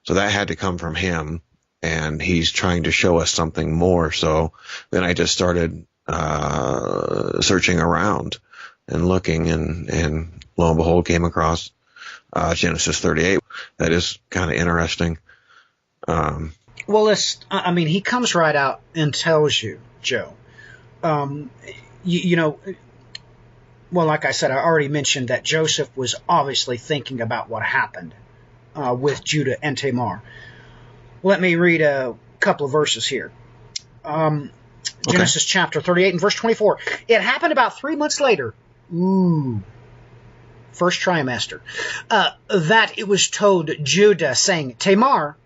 So that had to come from him, and he's trying to show us something more. So then I just started searching around and looking, and lo and behold, came across Genesis 38. That is kind of interesting. Well, he comes right out and tells you, Joe. Well, like I said, I already mentioned that Joseph was obviously thinking about what happened with Judah and Tamar. Let me read a couple of verses here. Genesis chapter 38 and verse 24. It happened about 3 months later. First trimester. That it was told Judah, saying, Tamar,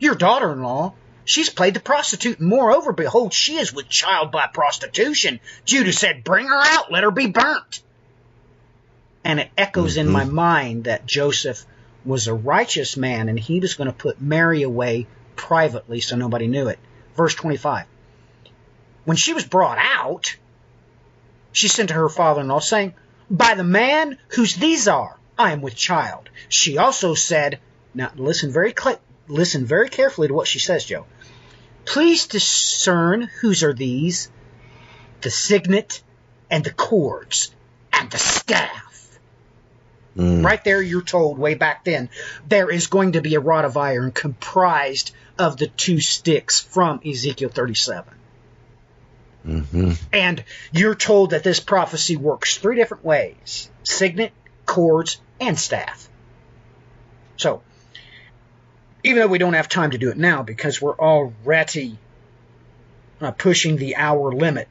your daughter-in-law, she's played the prostitute, and moreover, behold, she is with child by prostitution. Judah said, bring her out, let her be burnt. And it echoes in my mind that Joseph was a righteous man, and he was going to put Mary away privately so nobody knew it. Verse 25. When she was brought out, she sent to her father-in-law, saying, by the man whose these are, I am with child. She also said, now listen very carefully to what she says, Joe. Please discern whose are these, the signet and the cords and the staff. Right there, you're told way back then, there is going to be a rod of iron comprised of the two sticks from Ezekiel 37. And you're told that this prophecy works 3 different ways: signet, cords, and staff. So, even though we don't have time to do it now because we're already pushing the hour limit,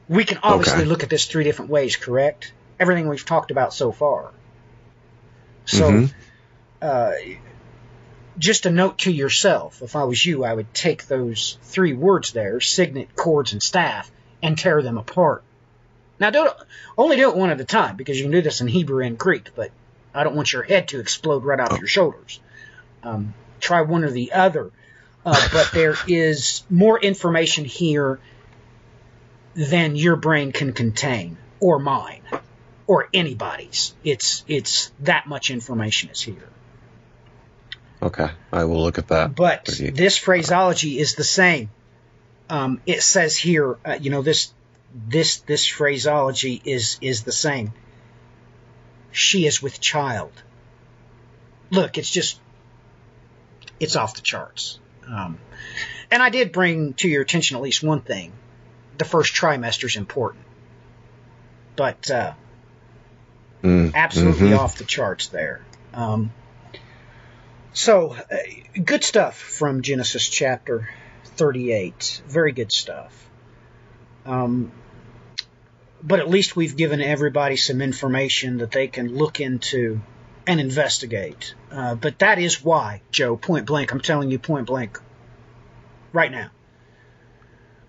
we can obviously look at this 3 different ways, correct? Everything we've talked about so far. So, just a note to yourself, if I was you, I would take those 3 words there, signet, cords, and staff, and tear them apart. Now, only do it one at a time, because you can do this in Hebrew and Greek, but I don't want your head to explode right off your shoulders. Try one or the other. But there is more information here than your brain can contain, or mine, or anybody's. It's that much information is here. Okay, I will look at that. But this phraseology is the same. It says here, this phraseology is the same. She is with child. Look, it's off the charts. And I did bring to your attention at least one thing. The first trimester is important. But absolutely off the charts there. So, good stuff from Genesis chapter 38. Very good stuff. But at least we've given everybody some information that they can look into and investigate. But that is why, Joe, point blank, I'm telling you point blank right now,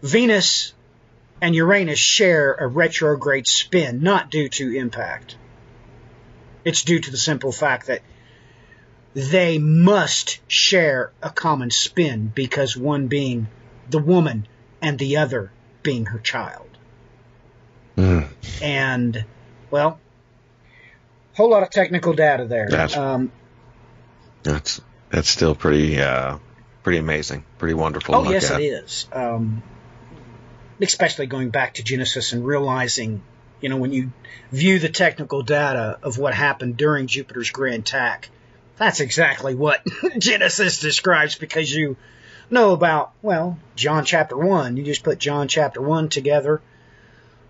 Venus and Uranus share a retrograde spin, not due to impact. It's due to the simple fact that they must share a common spin, because one being the woman and the other being her child. And, well, whole lot of technical data there. That's still pretty amazing, pretty wonderful. Oh, yes, it is. Especially going back to Genesis and realizing When you view the technical data of what happened during Jupiter's grand tack, that's exactly what Genesis describes, because you know about, John chapter 1. You just put John chapter 1 together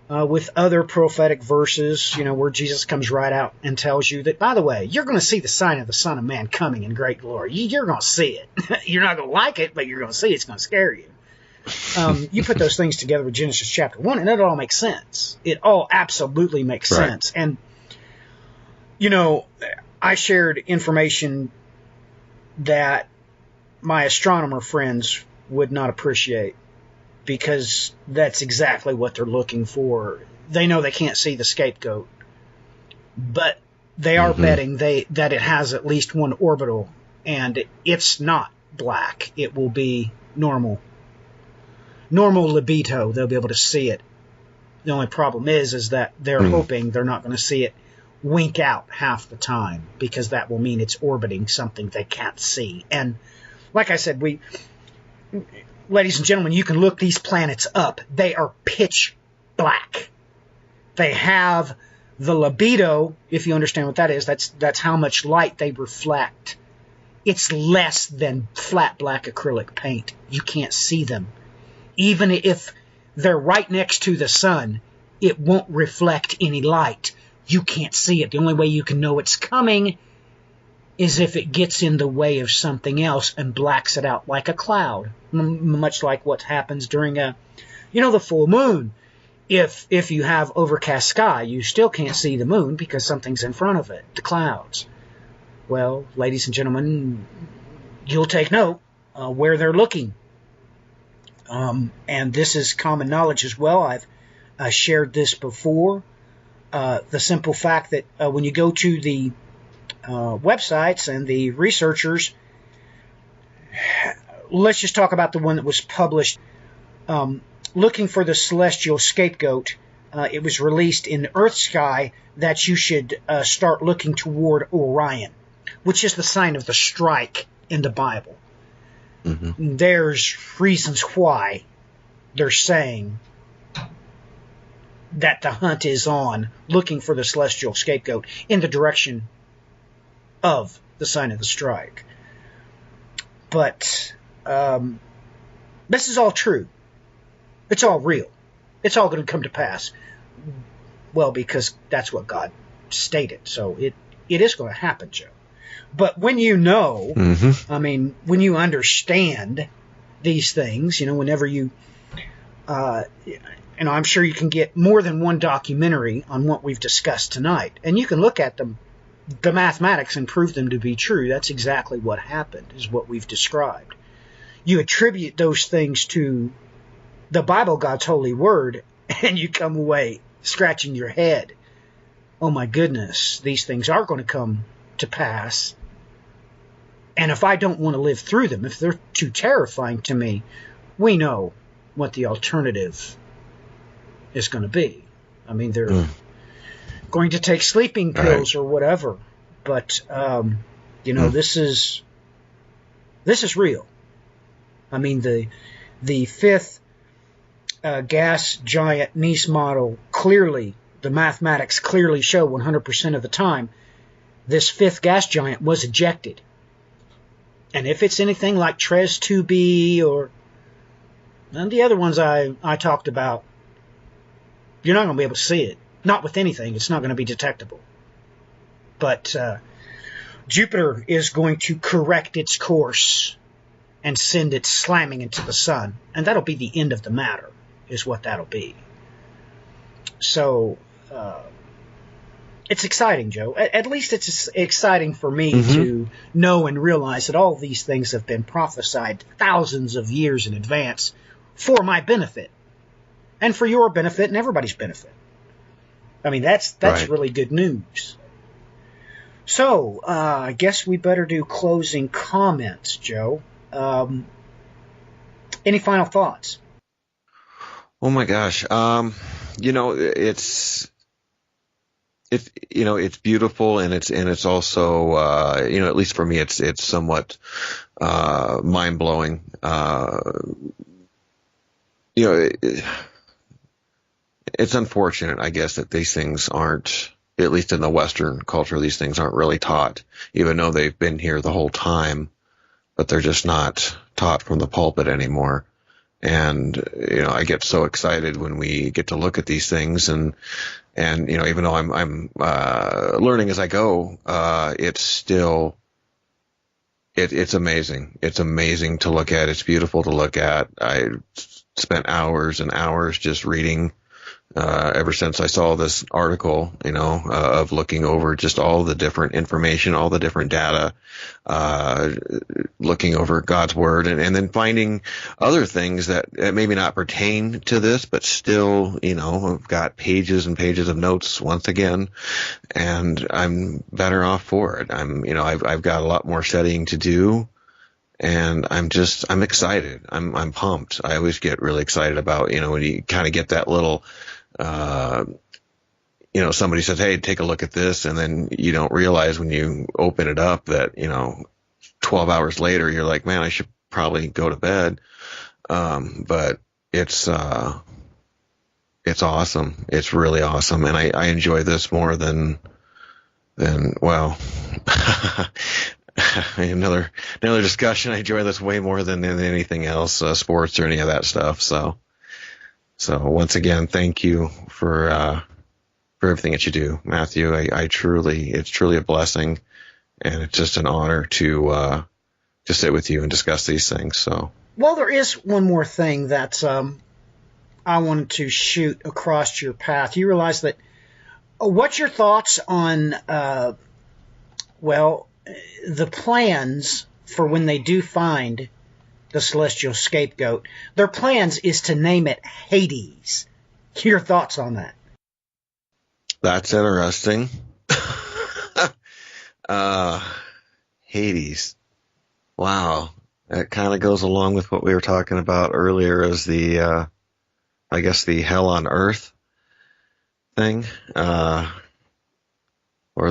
with other prophetic verses, where Jesus comes right out and tells you that, by the way, you're going to see the sign of the Son of Man coming in great glory. You're going to see it. You're not going to like it, but you're going to see it. It's going to scare you. You put those things together with Genesis chapter 1, and it all makes sense. It all absolutely makes sense. And, I shared information that my astronomer friends would not appreciate, because that's exactly what they're looking for. They know they can't see the scapegoat, but they are betting that it has at least one orbital, and it's not black. It will be normal libido. They'll be able to see it. The only problem is that they're hoping they're not going to see it wink out half the time, because that will mean it's orbiting something they can't see. And like I said, ladies and gentlemen, you can look these planets up. They are pitch black. They have the libido, if you understand what that is. That's how much light they reflect. It's less than flat black acrylic paint. You can't see them. Even if they're right next to the sun, it won't reflect any light. You can't see it. The only way you can know it's coming is if it gets in the way of something else and blacks it out like a cloud, much like what happens during the full moon. If you have overcast sky, you still can't see the moon because something's in front of it, the clouds. Well, ladies and gentlemen, you'll take note where they're looking. And this is common knowledge as well. I've shared this before. The simple fact that when you go to the websites and the researchers, let's just talk about the one that was published, looking for the celestial scapegoat. It was released in Earth sky that you should start looking toward Orion, which is the sign of the strike in the Bible. There's reasons why they're saying that the hunt is on, looking for the celestial scapegoat in the direction of the sign of the strike. But this is all true. It's all real. It's all going to come to pass. Well, because that's what God stated. So it is going to happen, Joe. But when you know, when you understand these things, whenever you, I'm sure you can get more than one documentary on what we've discussed tonight, and you can look at them, the mathematics, and prove them to be true. That's exactly what happened, is what we've described. You attribute those things to the Bible, God's holy word, and you come away scratching your head. Oh my goodness, these things are going to come to pass. And if I don't want to live through them, if they're too terrifying to me, we know what the alternative is going to be. They're going to take sleeping pills or whatever. But, this is real. The fifth gas giant Nice model, clearly, the mathematics clearly show 100% of the time, this fifth gas giant was ejected. And if it's anything like Tres 2b or none of the other ones I talked about, you're not going to be able to see it. Not with anything. It's not going to be detectable. But Jupiter is going to correct its course and send it slamming into the sun. And that'll be the end of the matter, is what that'll be. So, it's exciting, Joe. At least it's exciting for me to know and realize that all these things have been prophesied thousands of years in advance for my benefit and for your benefit and everybody's benefit. That's right. Really good news. So, I guess we better do closing comments, Joe. Any final thoughts? Oh my gosh. It's beautiful, and it's also, at least for me, it's somewhat, mind blowing. it's unfortunate, I guess, that these things aren't, at least in the Western culture, these things aren't really taught, even though they've been here the whole time, but they're just not taught from the pulpit anymore. And, I get so excited when we get to look at these things, and even though I'm learning as I go, it's still, it's amazing. It's amazing to look at. It's beautiful to look at. I spent hours and hours just reading, ever since I saw this article, of looking over just all the different information, all the different data, looking over God's word, and then finding other things that maybe not pertain to this, but still, I've got pages and pages of notes once again, and I'm better off for it. I've got a lot more studying to do. And I'm excited. I'm pumped. I always get really excited about, when you kind of get that little, somebody says, hey, take a look at this. And then you don't realize when you open it up that, 12 hours later, you're like, man, I should probably go to bed. But it's awesome. It's really awesome. And I enjoy this more than well, another discussion. I enjoy this way more than anything else, sports or any of that stuff. So once again, thank you for everything that you do, Matthew. It's truly a blessing, and it's just an honor to sit with you and discuss these things. So, well, there is one more thing that I wanted to shoot across your path. You realize that. What's your thoughts on the plans for when they do find the celestial scapegoat? Their plans is to name it Hades. Your thoughts on that? That's interesting. Hades. Wow. That kind of goes along with what we were talking about earlier as the, I guess the hell on earth thing. Or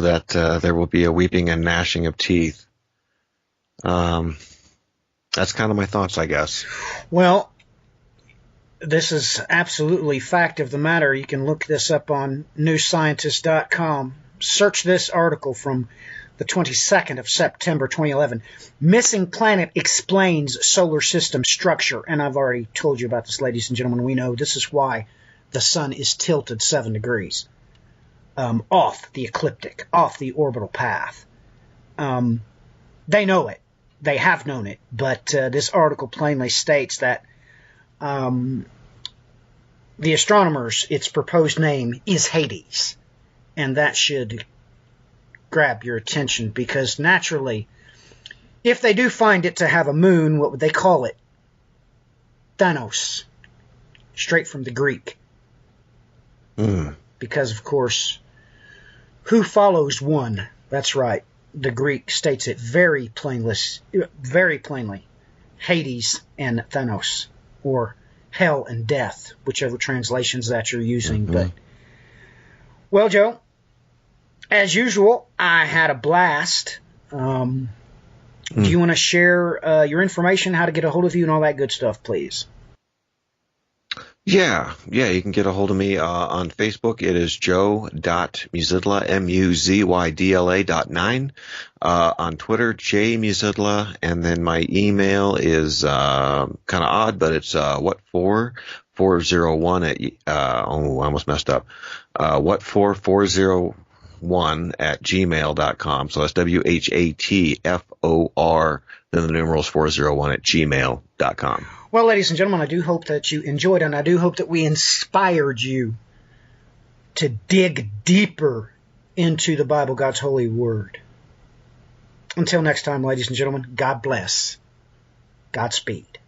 that there will be a weeping and gnashing of teeth. That's kind of my thoughts, I guess. Well, this is absolutely fact of the matter. You can look this up on newscientist.com. Search this article from the 22nd of September 2011. Missing planet explains solar system structure. And I've already told you about this, ladies and gentlemen. We know this is why the sun is tilted 7 degrees. Off the ecliptic, off the orbital path. They know it. They have known it. But this article plainly states that the astronomers, its proposed name is Hades. And that should grab your attention, because naturally, if they do find it to have a moon, what would they call it? Thanos. Straight from the Greek. Because, of course, who follows one? That's right. The Greek states it very plainly. Hades and Thanos, or hell and death, whichever translations that you're using. But, well, Joe, as usual, I had a blast. Do you want to share your information, how to get a hold of you, and all that good stuff, please? Yeah, you can get a hold of me on Facebook. It is joe.muzydla, MUZYDLA.9. On Twitter, jmuzydla, and then my email is kind of odd, but it's what4401 at I almost messed up. What4401 at gmail.com. So that's WHATFOR, then the numerals 401 at gmail.com. Well, ladies and gentlemen, I do hope that you enjoyed, and I do hope that we inspired you to dig deeper into the Bible, God's holy word. Until next time, ladies and gentlemen, God bless. Godspeed.